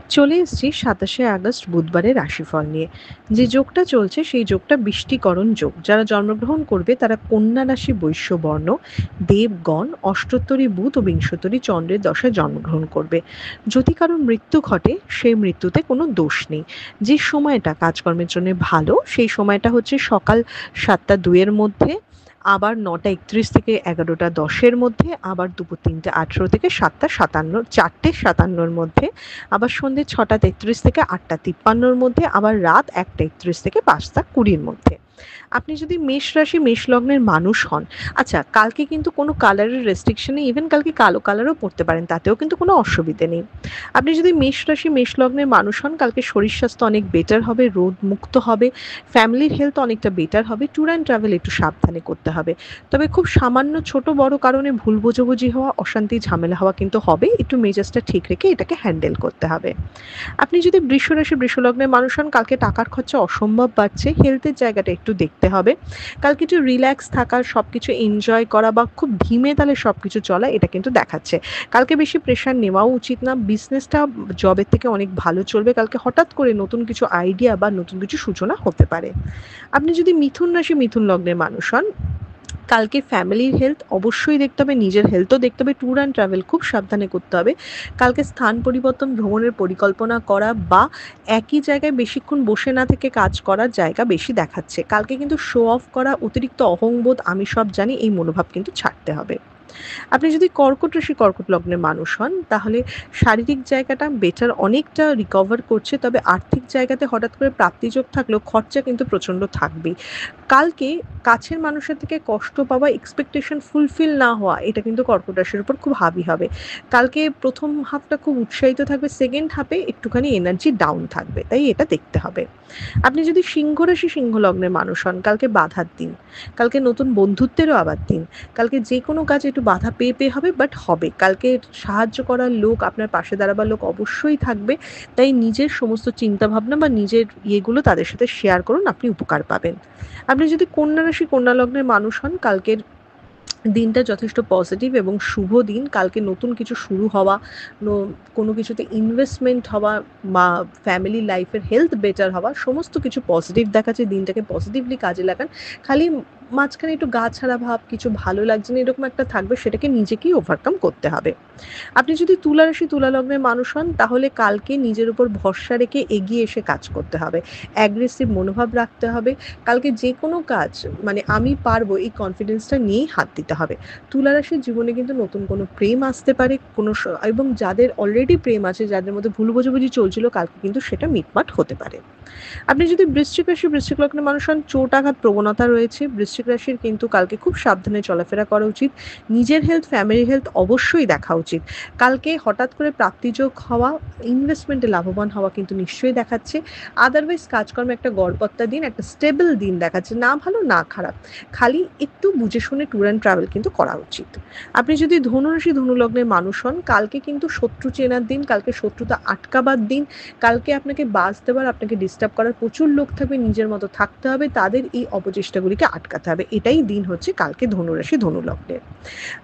চলে এসেছি ২৭শে আগস্ট বুধবারের রাশিফল নিয়ে। যে যোগটা চলছে সেই যোগটা বৃষ্টিকরণ যোগ। যারা জন্মগ্রহণ করবে তারা কন্যা রাশি, বৈশ্য বর্ণ, দেবগণ, অষ্টোত্তরী বুধ ও বিংশোত্তরী চন্দ্রের দশায় জন্মগ্রহণ করবে। যদি কারোর মৃত্যু ঘটে সেই মৃত্যুতে কোনো দোষ নেই। যে সময়টা কাজকর্মের জন্য ভালো সেই সময়টা হচ্ছে সকাল ৭টা ২ এর মধ্যে, আবার ৯টা ৩১ থেকে ১১টা ১০ এর মধ্যে, আবার দুপুর ৩টে ১৮ থেকে ৭টা ৫৭, ৪টে ৫৭-র মধ্যে, আবার সন্ধ্যে ৬টা ৩৩ থেকে ৮টা ৫৩-র মধ্যে, আবার রাত ১টা ৩১ থেকে ৫টা ২০-র মধ্যে। আপনি যদি মেষ রাশি মেষ লগ্নের মানুষ হন, আচ্ছা কালকে কিন্তু কোনো কালারের রেস্ট্রিকশন নেই, ইভেন কালকে কালো কালারও পরতে পারেন, তাতেও কিন্তু কোনো অসুবিধে নেই। আপনি যদি মেষ রাশি মেষ লগ্নের মানুষ হন, কালকে শরীর স্বাস্থ্য অনেক বেটার হবে, রোগ মুক্ত হবে, ফ্যামিলির হেলথ অনেকটা বেটার হবে, ট্যুর অ্যান্ড ট্রাভেল একটু সাবধানে করতে হবে। তবে খুব সামান্য ছোট বড় কারণে ভুল বোঝাবুঝি হওয়া, অশান্তি ঝামেলা হওয়া কিন্তু হবে, একটু মেজাজটা ঠিক রেখে এটাকে হ্যান্ডেল করতে হবে। আপনি যদি বৃষ রাশি বৃষ লগ্নের মানুষ হন, কালকে টাকার খরচা অসম্ভব বাড়ছে, হেলথের জায়গাটা একটু দেখতে হবে। কালকে একটু রিল্যাক্স থাকা, সবকিছু এনজয় করা বা খুব ধীমে তালে সবকিছু চলা, এটা কিন্তু দেখাচ্ছে। কালকে বেশি প্রেশার নেওয়াও উচিত না। বিজনেসটা জবের থেকে অনেক ভালো চলবে। কালকে হঠাৎ করে নতুন কিছু আইডিয়া বা নতুন কিছু সূচনা হতে পারে। আপনি যদি মিথুন রাশি মিথুন লগ্নের মানুষ হন, কালকে ফ্যামিলির হেলথ অবশ্যই দেখতে হবে, নিজের হেলথও দেখতে হবে, ট্যুর অ্যান্ড ট্রাভেল খুব সাবধানে করতে হবে। কালকে স্থান পরিবর্তন, ভ্রমণের পরিকল্পনা করা বা একই জায়গায় বেশিক্ষণ বসে না থেকে কাজ করার জায়গা বেশি দেখাচ্ছে। কালকে কিন্তু শো অফ করা, অতিরিক্ত অহংবোধ, আমি সব জানি, এই মনোভাব কিন্তু ছাড়তে হবে। আপনি যদি কর্কট রাশি কর্কট লগ্নের মানুষ হন, তাহলে শারীরিক জায়গাটা বেটার, অনেকটা রিকভার করছে, তবে আর্থিক জায়গাতে হঠাৎ করে প্রাপ্তিযোগ থাকলেও খরচা কিন্তু প্রচণ্ড থাকবেই। কালকে কাছের মানুষের থেকে কষ্ট পাওয়া, এক্সপেকটেশন ফুলফিল না হওয়া, এটা কিন্তু কর্কট রাশির উপর খুব হাবি হবে। কালকে প্রথম হাফটা খুব উৎসাহিত থাকবে, সেকেন্ড হাফে একটুখানি এনার্জি ডাউন থাকবে, তাই এটা দেখতে হবে। আপনি যদি সিংহ রাশি সিংহ লগ্নের মানুষ হন, কালকে বাধার দিন, কালকে নতুন বন্ধুত্বেরও আবার দিন। কালকে যে কোনো কাজে একটু বাধা পেয়ে পেয়ে হবে, বাট হবে। কালকে সাহায্য করার লোক, আপনার পাশে দাঁড়াবার লোক অবশ্যই থাকবে। তাই নিজের সমস্ত চিন্তাভাবনা বা নিজের ইয়েগুলো তাদের সাথে শেয়ার করুন, আপনি উপকার পাবেন। আপনি যদি কন্যা রাশি কন্যা লগ্নের মানুষ হন, কালকের দিনটা যথেষ্ট পজিটিভ এবং শুভ দিন। কালকে নতুন কিছু শুরু হওয়া, কোনো কিছুতে ইনভেস্টমেন্ট হওয়া, বা ফ্যামিলি লাইফের হেলথ বেটার হওয়া, সমস্ত কিছু পজিটিভ দেখাচ্ছে। দিনটাকে পজিটিভলি কাজে লাগান। খালি মাঝখানে একটু গা ছাড়া ভাব, কিছু ভালো লাগছে না, এরকম একটা থাকবে, সেটাকে নিজেকেই ওভারকাম করতে হবে। আপনি যদি তুলা রাশি তুলা লগ্নের মানুষ হন, তাহলে কালকে নিজের উপর ভরসা রেখে এগিয়ে এসে কাজ করতে হবে, অ্যাগ্রেসিভ মনোভাব রাখতে হবে। কালকে যে কোনো কাজ, মানে আমি পারবো, এই কনফিডেন্সটা নিয়েই হাত দিতে হবে। তুলা রাশির জীবনে কিন্তু নতুন কোনো প্রেম আসতে পারে, এবং যাদের অলরেডি প্রেম আছে, যাদের মধ্যে ভুল বোঝাবুঝি চলছিল, কালকে কিন্তু সেটা মিটমাট হতে পারে। আপনি যদি বৃশ্চিক রাশি বৃশ্চিক লগ্নের মানুষ হন, চোট আঘাত প্রবণতা রয়েছে। বৃশ্চিক রাশির কিন্তু কালকে খুব সাবধানে চলাফেরা করা উচিত। নিজের হেলথ, ফ্যামিলির হেলথ অবশ্যই দেখা উচিত। কালকে হঠাৎ করে প্রাপ্তিযোগ হওয়া, ইনভেস্টমেন্টে লাভবান হওয়া কিন্তু নিশ্চয়ই দেখাচ্ছে। আদারওয়াইজ কাজকর্মে একটা গড়পত্তা দিন, একটা স্টেবল দিন দেখাচ্ছে, না ভালো না খারাপ, খালি একটু বুঝে শুনে ট্যুর অ্যান্ড ট্রাভেল কিন্তু করা উচিত। আপনি যদি ধনুরাশি ধনুলগ্নের মানুষ হন, কালকে কিন্তু শত্রু চেনার দিন, কালকে শত্রুতা আটকাবার দিন। কালকে আপনাকে বাস দেওয়ার, আপনাকে ডিস্টার্ব করার প্রচুর লোক থাকবে, নিজের মতো থাকতে হবে, তাদের এই অপচেষ্টাগুলিকে আটকাতে হবে। এটাই দিন হচ্ছে কালকে ধনুরাশি ধনুলগ্নের।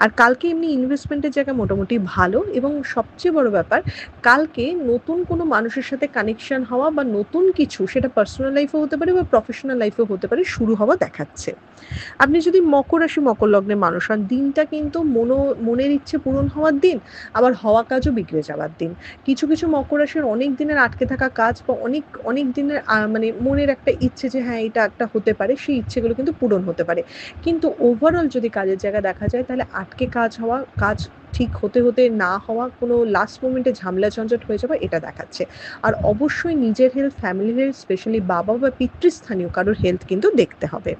আর কালকে এমনি ইনভেস্টমেন্টের জায়গা মোটামুটি ভালো, এবং সবচেয়ে বড় ব্যাপার, কালকে নতুন কোনো মানুষের সাথে কানেকশন হওয়া বা নতুন কিছু, সেটা পার্সোনাল লাইফেও হতে পারে বা প্রফেশনাল লাইফেও হতে পারে, শুরু হওয়া দেখাচ্ছে। আপনি যদি মকর রাশি মকর লগ্নের মানুষ হন, দিনটা কিন্তু মনের ইচ্ছে পূরণ হওয়ার দিন, আবার হওয়া কাজও বিগড়ে যাওয়ার দিন। কিছু কিছু মকর রাশির অনেক দিনের আটকে থাকা কাজ বা অনেক অনেক দিনের মানে মনের একটা ইচ্ছে যে হ্যাঁ এটা একটা হতে পারে, সেই ইচ্ছেগুলো কিন্তু পূরণ হতে পারে। কিন্তু ওভারঅল যদি কাজের জায়গা দেখা যায়, তাহলে আটকে কাজ হওয়া, কাজ ঠিক হতে হতে না হওয়া, কোনো লাস্ট মোমেন্টে ঝামেলা ঝঞ্ঝট হয়ে যাওয়া, এটা দেখাচ্ছে। আর অবশ্যই নিজের হেলথ, ফ্যামিলির হেলথ, স্পেশালি বাবা বা পিতৃস্থানীয় কারোর হেলথ কিন্তু দেখতে হবে।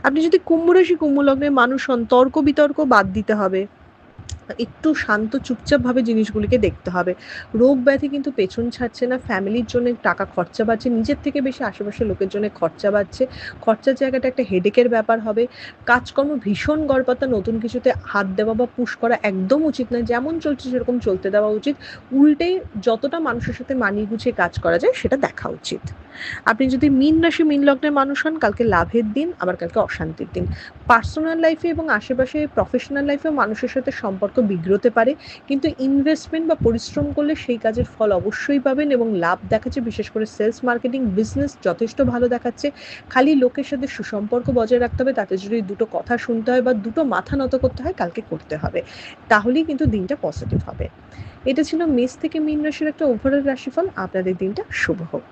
আপনি যদি কুম্ভ রাশি কুম্ভ লগ্নের মানুষ হন, তর্ক বিতর্ক বাদ দিতে হবে, একটু শান্ত চুপচাপভাবে জিনিসগুলিকে দেখতে হবে। রোগ ব্যাধি কিন্তু পেছন ছাড়ছে না, ফ্যামিলির জন্য টাকা খরচা বাড়ছে, নিজের থেকে বেশি আশেপাশের লোকের জন্য খরচা বাড়ছে, খরচার জায়গাটা একটা হেডেকের ব্যাপার হবে। কাজকর্ম ভীষণ গড়পাতা, নতুন কিছুতে হাত দেওয়া বা পুশ করা একদম উচিত নয়, যেমন চলছে সেরকম চলতে দেওয়া উচিত। উল্টে যতটা মানুষের সাথে মানিয়ে গুছিয়ে কাজ করা যায় সেটা দেখা উচিত। আপনি যদি মীন রাশি মীন লগ্নের মানুষ হন, কালকে লাভের দিন, আবার কালকে অশান্তির দিন। পার্সোনাল লাইফে এবং আশেপাশে প্রফেশনাল লাইফেও মানুষের সাথে সম্পর্ক সম্পর্ক বিগড়তে পারে, কিন্তু ইনভেস্টমেন্ট বা পরিশ্রম করলে সেই কাজের ফল অবশ্যই পাবেন এবং লাভ দেখাচ্ছে। বিশেষ করে সেলস, মার্কেটিং, বিজনেস যথেষ্ট ভালো দেখাচ্ছে। খালি লোকের সাথে সুসম্পর্ক বজায় রাখতে হবে, তাতে যদি দুটো কথা শুনতে হয় বা দুটো মাথা নত করতে হয়, কালকে করতে হবে। তাহলেই কিন্তু দিনটা পজিটিভ হবে। এটা ছিল মেষ থেকে মীন রাশির একটা ওভারঅল রাশিফল। আপনাদের দিনটা শুভ হোক।